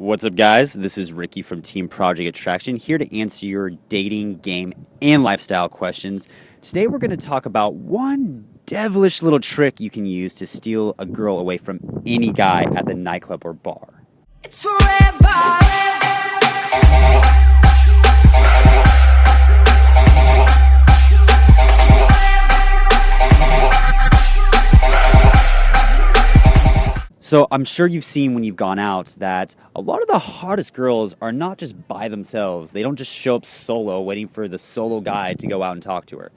What's up, guys? This is Ricky from Team Project Attraction, here to answer your dating, game, and lifestyle questions. Today, we're going to talk about one devilish little trick you can use to steal a girl away from any guy at the nightclub or bar. It's forever. So I'm sure you've seen when you've gone out that a lot of the hottest girls are not just by themselves. They don't just show up solo waiting for the solo guy to go out and talk to her.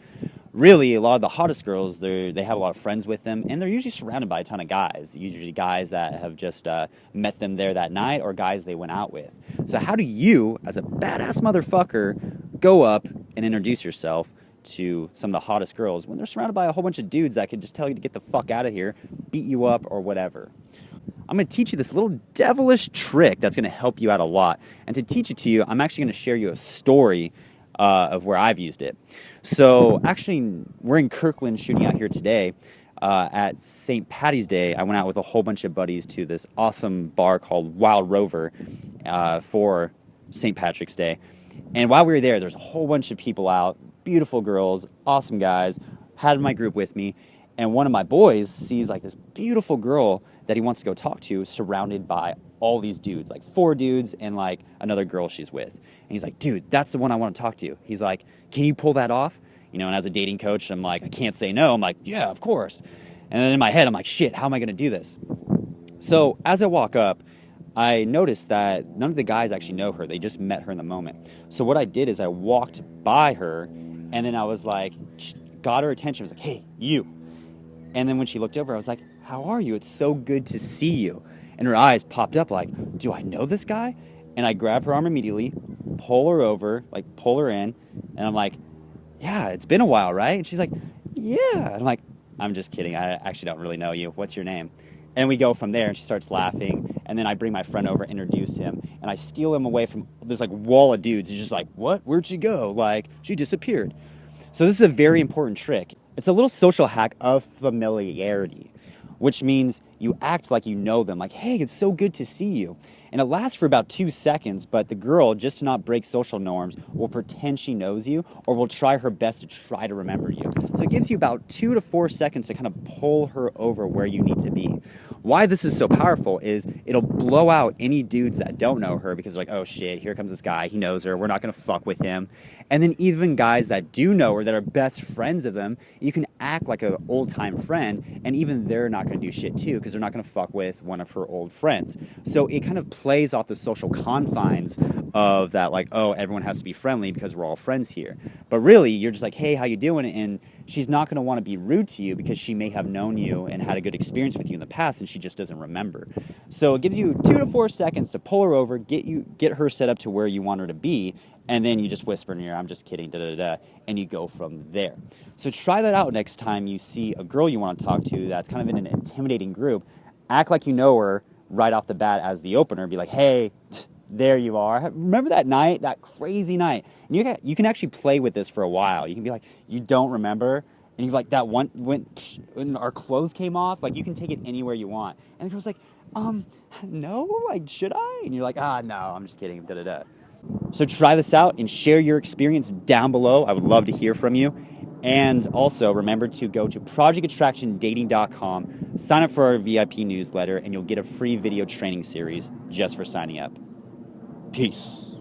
Really, a lot of the hottest girls, they have a lot of friends with them, and they're usually surrounded by a ton of guys. Usually guys that have just met them there that night or guys they went out with. So how do you, as a badass motherfucker, go up and introduce yourself to some of the hottest girls when they're surrounded by a whole bunch of dudes that could just tell you to get the fuck out of here, beat you up, or whatever? I'm going to teach you this little devilish trick that's going to help you out a lot. And to teach it to you, I'm actually going to share you a story of where I've used it. So actually, we're in Kirkland shooting out here today. At St. Patty's Day, I went out with a whole bunch of buddies to this awesome bar called Wild Rover for St. Patrick's Day. And while we were there, there's a whole bunch of people out, beautiful girls, awesome guys, had my group with me. And one of my boys sees like this beautiful girl that he wants to go talk to, surrounded by all these dudes, like 4 dudes and like another girl she's with. And he's like, dude, that's the one I want to talk to. He's like, can you pull that off? You know, and as a dating coach, I'm like, I can't say no. I'm like, yeah, of course. And then in my head, I'm like, shit, how am I going to do this? So as I walk up, I noticed that none of the guys actually know her. They just met her in the moment. So what I did is I walked by her, and then I was like, got her attention. I was like, hey, you. And then when she looked over, I was like, how are you? It's so good to see you. And her eyes popped up like, do I know this guy? And I grab her arm immediately, pull her over, like pull her in. And I'm like, yeah, it's been a while, right? And she's like, yeah. And I'm like, I'm just kidding. I actually don't really know you. What's your name? And we go from there, and she starts laughing. And then I bring my friend over, introduce him, and I steal him away from this like wall of dudes. He's just like, what? Where'd she go? Like, she disappeared. So this is a very important trick. It's a little social hack of familiarity, which means you act like you know them, like, hey, it's so good to see you. And it lasts for about 2 seconds, but the girl, just to not break social norms, will pretend she knows you or will try her best to try to remember you. So it gives you about 2 to 4 seconds to kind of pull her over where you need to be. Why this is so powerful is it'll blow out any dudes that don't know her because they're like, oh shit, here comes this guy, he knows her, we're not gonna fuck with him. And then even guys that do know her, that are best friends of them, you can act like an old-time friend, and even they're not gonna do shit too because they're not gonna fuck with one of her old friends. So it kind of plays off the social confines of that, like, oh, everyone has to be friendly because we're all friends here. But really, you're just like, hey, how you doing? And she's not going to want to be rude to you because she may have known you and had a good experience with you in the past, and she just doesn't remember. So it gives you 2 to 4 seconds to pull her over, get her set up to where you want her to be, and then you just whisper in her ear, I'm just kidding, da-da-da, and you go from there. So try that out next time you see a girl you want to talk to that's kind of in an intimidating group. Act like you know her right off the bat as the opener. Be like, hey, there you are. Remember that night, that crazy night? And you can actually play with this for a while. You can be like, you don't remember? And you're like, that one, when our clothes came off, like, you can take it anywhere you want. And the girl's like, no, like, should I? And you're like, no, I'm just kidding, da-da-da. So try this out and share your experience down below. I would love to hear from you. And also remember to go to projectattractiondating.com, sign up for our VIP newsletter, and you'll get a free video training series just for signing up. Peace.